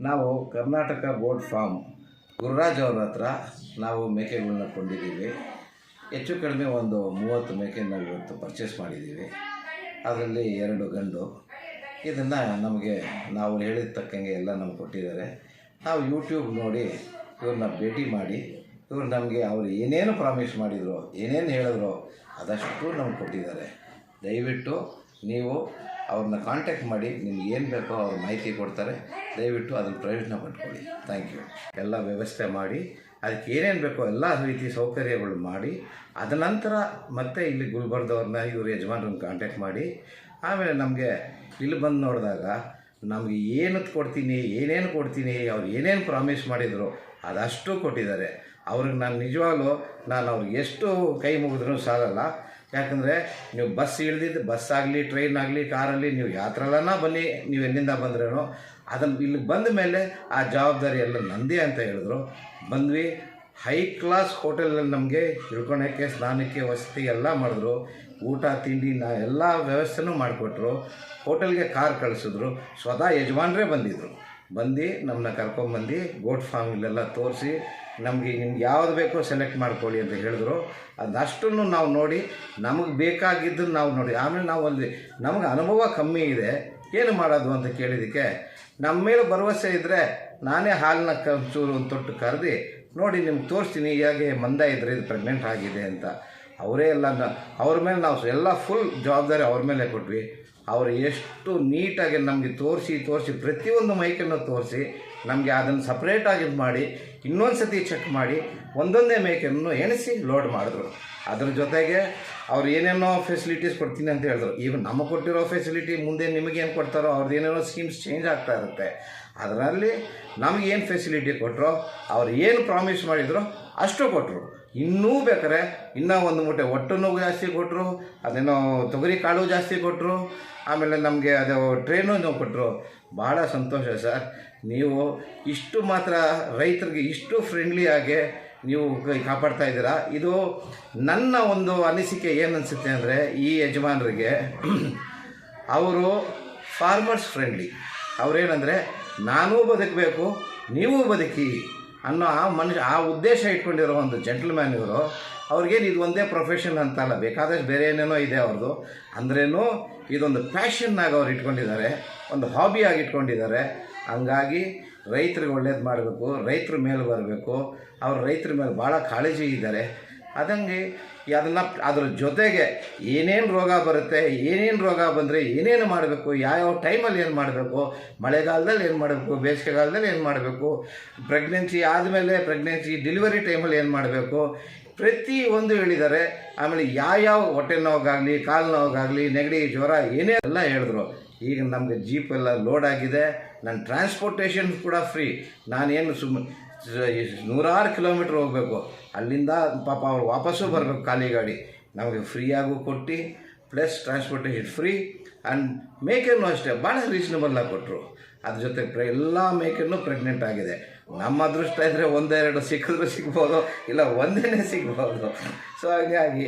ನಾವು Karnataka goat farm Gururaj ಅವ್ರ ಹತ್ರ ನಾವು ಮೇಕೆಗಳನ್ನ ಕೊಂಡಿದ್ದೀವಿ. ಹೆಚ್ಚು ಕಡಿಮೆ ಒಂದು 30 ಮೇಕೆ ನಾವು ಇವತ್ತು ಪರ್ಚೇಸ್ ಮಾಡಿದ್ದೀವಿ. ಅದರಲ್ಲಿ 2 ಗಂಡು. ಇದನ್ನು ನಮಗೆ ನಾವು ಹೇಳಿದ ತಕ್ಕಂಗೆ ಎಲ್ಲ ನಮ್ಗೆ ಕೊಟ್ಟಿದ್ದಾರೆ. ನಾವು ಯೂಟ್ಯೂಬ್ ನೋಡಿ ಇವ್ರನ್ನ ಭೇಟಿ ಮಾಡಿ ಇವ್ರು ನಮಗೆ ಅವರು ಏನೇನು ಪ್ರಾಮಿಸ್ ಮಾಡಿದ್ರು, ಏನೇನು ಹೇಳಿದ್ರು ಅದಷ್ಟು ನಮ್ಗೆ ಕೊಟ್ಟಿದ್ದಾರೆ. ದಯವಿಟ್ಟು ನೀವು ಅವ್ರನ್ನ ಕಾಂಟ್ಯಾಕ್ಟ್ ಮಾಡಿ, ನಿಮ್ಗೆ ಏನು ಬೇಕೋ ಅವ್ರ ಮಾಹಿತಿ ಕೊಡ್ತಾರೆ. ದಯವಿಟ್ಟು ಅದನ್ನು ಪ್ರಯೋಜನ ಪಡ್ಕೊಳ್ಳಿ. Thank you. ಎಲ್ಲ ವ್ಯವಸ್ಥೆ ಮಾಡಿ ಅದಕ್ಕೆ ಏನೇನು ಬೇಕೋ ಎಲ್ಲ ರೀತಿ ಸೌಕರ್ಯಗಳು ಮಾಡಿ ಅದ ನಂತರ ಮತ್ತೆ ಇಲ್ಲಿ ಗುಲ್ಬರ್ಗದವ್ರನ್ನ ಇವರು ಯಜಮಾನ್ರನ್ನ ಕಾಂಟ್ಯಾಕ್ಟ್ ಮಾಡಿ ಆಮೇಲೆ ನಮಗೆ ಇಲ್ಲಿ ಬಂದು ನೋಡಿದಾಗ ನಮಗೆ ಏನಕ್ಕೆ ಕೊಡ್ತೀನಿ, ಏನೇನು ಕೊಡ್ತೀನಿ, ಅವ್ರು ಏನೇನು ಪ್ರಾಮಿಸ್ ಮಾಡಿದರು ಅದಷ್ಟು ಕೊಟ್ಟಿದ್ದಾರೆ. ಅವ್ರಿಗೆ ನಾನು ನಿಜವಾಗ್ಲೂ ಅವ್ರಿಗೆ ಎಷ್ಟು ಕೈ ಮುಗಿದ್ರೂ ಸಾಲಲ್ಲ. ಯಾಕಂದರೆ ನೀವು ಬಸ್ ಇಳಿದಿದ್ದು ಬಸ್ ಆಗಲಿ, ಟ್ರೈನ್ ಆಗಲಿ, ಕಾರಲ್ಲಿ ನೀವು ಯಾತ್ರಲ್ಲನ ಬನ್ನಿ, ನೀವು ಎಲ್ಲಿಂದ ಬಂದ್ರೇನೋ ಅದನ್ನು ಇಲ್ಲಿ ಬಂದ ಮೇಲೆ ಆ ಜವಾಬ್ದಾರಿ ಎಲ್ಲ ನಂದೇ ಅಂತ ಹೇಳಿದ್ರು. ಬಂದ್ವಿ. ಹೈ ಕ್ಲಾಸ್ ಹೋಟೆಲಲ್ಲಿ ನಮಗೆ ಇಳ್ಕೊಳಕ್ಕೆ, ಸ್ನಾನಕ್ಕೆ ವಸತಿ ಎಲ್ಲ ಮಾಡಿದ್ರು. ಊಟ ತಿಂಡಿ ಎಲ್ಲ ವ್ಯವಸ್ಥೆನೂ ಮಾಡಿಕೊಟ್ರು. ಹೋಟೆಲ್ಗೆ ಕಾರ್ ಕಳಿಸಿದ್ರು. ಸ್ವತಃ ಯಜಮಾನ್ರೇ ಬಂದಿದ್ದರು. ಬಂದು ನಮ್ಮನ್ನ ಕರ್ಕೊಂಬಂದು ಗೋಟ್ ಫಾರ್ಮ್ ಇಲ್ಲೆಲ್ಲ ತೋರಿಸಿ ನಿಮ್ಗೆ ಯಾವ್ದು ಬೇಕೋ ಸೆಲೆಕ್ಟ್ ಮಾಡ್ಕೊಳ್ಳಿ ಅಂತ ಹೇಳಿದ್ರು. ಅದಷ್ಟನ್ನು ನಾವು ನೋಡಿ ನಮಗೆ ಬೇಕಾಗಿದ್ದನ್ನು ನಾವು ನೋಡಿ ಆಮೇಲೆ ನಾವು ಅಲ್ಲಿ ನಮಗೆ ಅನುಭವ ಕಮ್ಮಿ ಇದೆ, ಏನು ಮಾಡೋದು ಅಂತ ಕೇಳಿದ್ದಕ್ಕೆ ನಮ್ಮ ಮೇಲೆ ಭರವಸೆ ಇದ್ದರೆ ನಾನೇ ಹಾಲನ್ನ ಚೂರು ಒಂದು ತೊಟ್ಟು ಕರೆದು ನೋಡಿ ನಿಮ್ಗೆ ತೋರಿಸ್ತೀನಿ, ಹೇಗೆ ಮಂದ ಇದ್ದರೆ ಇದು ಪ್ರೆಗ್ನೆಂಟ್ ಆಗಿದೆ ಅಂತ. ಅವರೇ ಎಲ್ಲ ಅವ್ರ ಮೇಲೆ ನಾವು ಎಲ್ಲ ಫುಲ್ ಜವಾಬ್ದಾರಿ ಅವ್ರ ಮೇಲೆ ಕೊಟ್ವಿ. ಅವರು ಎಷ್ಟು ನೀಟಾಗಿ ನಮಗೆ ತೋರಿಸಿ ಪ್ರತಿಯೊಂದು ಮೈಕನ್ನು ತೋರಿಸಿ ನಮಗೆ ಅದನ್ನು ಸಪ್ರೇಟಾಗಿ ಇದು ಮಾಡಿ ಇನ್ನೊಂದು ಸತಿ ಚೆಕ್ ಮಾಡಿ ಒಂದೊಂದೇ ಮೇಕೆಯನ್ನು ಎಣಿಸಿ ಲೋಡ್ ಮಾಡಿದ್ರು. ಅದ್ರ ಜೊತೆಗೆ ಅವ್ರು ಏನೇನೋ ಫೆಸಿಲಿಟೀಸ್ ಕೊಡ್ತೀನಿ ಅಂತ ಹೇಳಿದ್ರು. ಈಗ ನಮಗೆ ಕೊಟ್ಟಿರೋ ಫೆಸಿಲಿಟಿ ಮುಂದೆ ನಿಮಗೇನು ಕೊಡ್ತಾರೋ ಅವ್ರದ್ದು ಏನೇನೋ ಸ್ಕೀಮ್ಸ್ ಚೇಂಜ್ ಆಗ್ತಾ ಇರುತ್ತೆ. ಅದರಲ್ಲಿ ನಮಗೇನು ಫೆಸಿಲಿಟಿ ಕೊಟ್ಟರೋ, ಅವ್ರು ಏನು ಪ್ರಾಮಿಸ್ ಮಾಡಿದ್ರು ಅಷ್ಟು ಕೊಟ್ಟರು. ಇನ್ನೂ ಬೇಕಾರೆ ಇನ್ನೂ ಒಂದು ಮೂಟೆ ಒಟ್ಟನ್ನು ಜಾಸ್ತಿ ಕೊಟ್ಟರು, ಅದೇನೋ ತೊಗರಿ ಕಾಳು ಜಾಸ್ತಿ ಕೊಟ್ಟರು, ಆಮೇಲೆ ನಮಗೆ ಅದು ಟ್ರೈನು ಕೊಟ್ಟರು. ಭಾಳ ಸಂತೋಷ ಸರ್. ನೀವು ಇಷ್ಟು ಮಾತ್ರ ರೈತರಿಗೆ ಇಷ್ಟು ಫ್ರೆಂಡ್ಲಿಯಾಗಿ ನೀವು ಕಾಪಾಡ್ತಾ ಇದ್ದೀರಾ. ಇದು ನನ್ನ ಒಂದು ಅನಿಸಿಕೆ ಏನು ಅನಿಸುತ್ತೆ ಅಂದರೆ, ಈ ಯಜಮಾನರಿಗೆ ಅವರು ಫಾರ್ಮರ್ಸ್ ಫ್ರೆಂಡ್ಲಿ. ಅವರೇನೆಂದರೆ ನಾನೂ ಬದುಕಬೇಕು, ನೀವೂ ಬದುಕಿ ಅನ್ನೋ ಆ ಉದ್ದೇಶ ಇಟ್ಕೊಂಡಿರೋ ಒಂದು ಜೆಂಟಲ್ಮ್ಯಾನ್ ಇವರು. ಅವ್ರಿಗೇನು ಇದು ಒಂದೇ ಪ್ರೊಫೆಷನ್ ಅಂತಲ್ಲ, ಬೇಕಾದಷ್ಟು ಬೇರೆ ಏನೇನೋ ಇದೆ ಅವ್ರದ್ದು. ಅಂದ್ರೇನು ಇದೊಂದು ಪ್ಯಾಷನ್ನಾಗಿ ಅವ್ರು ಇಟ್ಕೊಂಡಿದ್ದಾರೆ, ಒಂದು ಹಾಬಿಯಾಗಿ ಇಟ್ಕೊಂಡಿದ್ದಾರೆ. ಹಂಗಾಗಿ ರೈತರಿಗೆ ಒಳ್ಳೇದು ಮಾಡಬೇಕು, ರೈತರ ಮೇಲೆ ಬರಬೇಕು. ಅವ್ರು ರೈತರ ಮೇಲೆ ಭಾಳ ಕಾಳಜಿ ಇದ್ದಾರೆ. ಅದಂಗೆ ಅದನ್ನು ಅದ್ರ ಜೊತೆಗೆ ಏನೇನು ರೋಗ ಬರುತ್ತೆ, ಏನೇನು ರೋಗ ಬಂದರೆ ಏನೇನು ಮಾಡಬೇಕು, ಯಾವ್ಯಾವ ಟೈಮಲ್ಲಿ ಏನು ಮಾಡಬೇಕು, ಮಳೆಗಾಲದಲ್ಲಿ ಏನು ಮಾಡಬೇಕು, ಬೇಸಿಗೆಗಾಲದಲ್ಲಿ ಏನು ಮಾಡಬೇಕು, ಪ್ರೆಗ್ನೆನ್ಸಿ ಆದಮೇಲೆ ಡೆಲಿವರಿ ಟೈಮಲ್ಲಿ ಏನು ಮಾಡಬೇಕು, ಪ್ರತಿಯೊಂದು ಹೇಳಿದ್ದಾರೆ. ಆಮೇಲೆ ಯಾವ್ಯಾವ ಹೊಟ್ಟೆ ನೋವಾಗಲಿ, ಕಾಲು ನೋವಾಗಲಿ, ನೆಗಡಿ, ಜ್ವರ ಏನೇ ಎಲ್ಲ ಹೇಳಿದ್ರು. ಈಗ ನಮಗೆ ಜೀಪ್ ಎಲ್ಲ ಲೋಡ್ ಆಗಿದೆ. ನನ್ನ ಟ್ರಾನ್ಸ್ಪೋರ್ಟೇಷನ್ ಕೂಡ ಫ್ರೀ. ನಾನೇನು ನೂರಾರು ಕಿಲೋಮೀಟ್ರ್ ಹೋಗಬೇಕು, ಅಲ್ಲಿಂದ ಪಾಪ ಅವ್ರು ವಾಪಸ್ಸು ಬರಬೇಕು ಖಾಲಿ ಗಾಡಿ. ನಮಗೆ ಫ್ರೀಯಾಗೂ ಕೊಟ್ಟು ಪ್ಲಸ್ ಟ್ರಾನ್ಸ್ಪೋರ್ಟೇಷನ್ ಫ್ರೀ. ಆ್ಯಂಡ್ ಮೇಕೆನೂ ಅಷ್ಟೇ ಭಾಳ ರೀಸನಬಲ್ಲಾಗಿ ಕೊಟ್ಟರು. ಅದ್ರ ಜೊತೆ ಎಲ್ಲ ಮೇಕೆನೂ ಪ್ರೆಗ್ನೆಂಟ್ ಆಗಿದೆ. ನಮ್ಮ ಅದೃಷ್ಟ ಇದ್ದರೆ 1-2 ಸಿಕ್ಕಿದ್ರೂ ಸಿಗ್ಬೋದು, ಇಲ್ಲ ಒಂದೇ ಸಿಗ್ಬೋದು. ಸೊ ಹಾಗಾಗಿ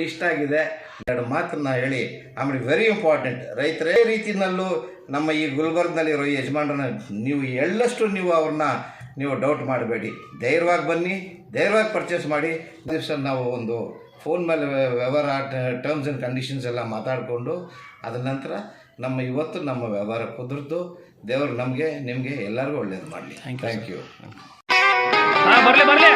ಇಷ್ಟಾಗಿದೆ. 2 ಮಾತನ್ನ ಹೇಳಿ ಆಮೇಲೆ ವೆರಿ ಇಂಪಾರ್ಟೆಂಟ್, ರೈತರೇ ರೀತಿಯಲ್ಲೂ ನಮ್ಮ ಈ ಗುಲ್ಬರ್ಗ್ನಲ್ಲಿರೋ ಯಜಮಾನ್ರನ್ನ ನೀವು ಎಳ್ಳಷ್ಟು ಅವ್ರನ್ನ ಡೌಟ್ ಮಾಡಬೇಡಿ. ಧೈರ್ಯವಾಗಿ ಬನ್ನಿ, ಧೈರ್ಯವಾಗಿ ಪರ್ಚೇಸ್ ಮಾಡಿ. ದಿವಸ ನಾವು ಒಂದು ಫೋನ್ ಮೇಲೆ ವ್ಯವಹಾರ ಟರ್ಮ್ಸ್ ಆ್ಯಂಡ್ ಕಂಡೀಷನ್ಸ್ ಎಲ್ಲ ಮಾತಾಡಿಕೊಂಡು ಅದ ನಂತರ ಇವತ್ತು ನಮ್ಮ ವ್ಯವಹಾರ ಕುದುರ್ತು. ದೇವರು ನಮಗೆ ನಿಮಗೆ ಎಲ್ಲರಿಗೂ ಒಳ್ಳೇದು ಮಾಡಲಿ. Thank you. ಬರಲಿ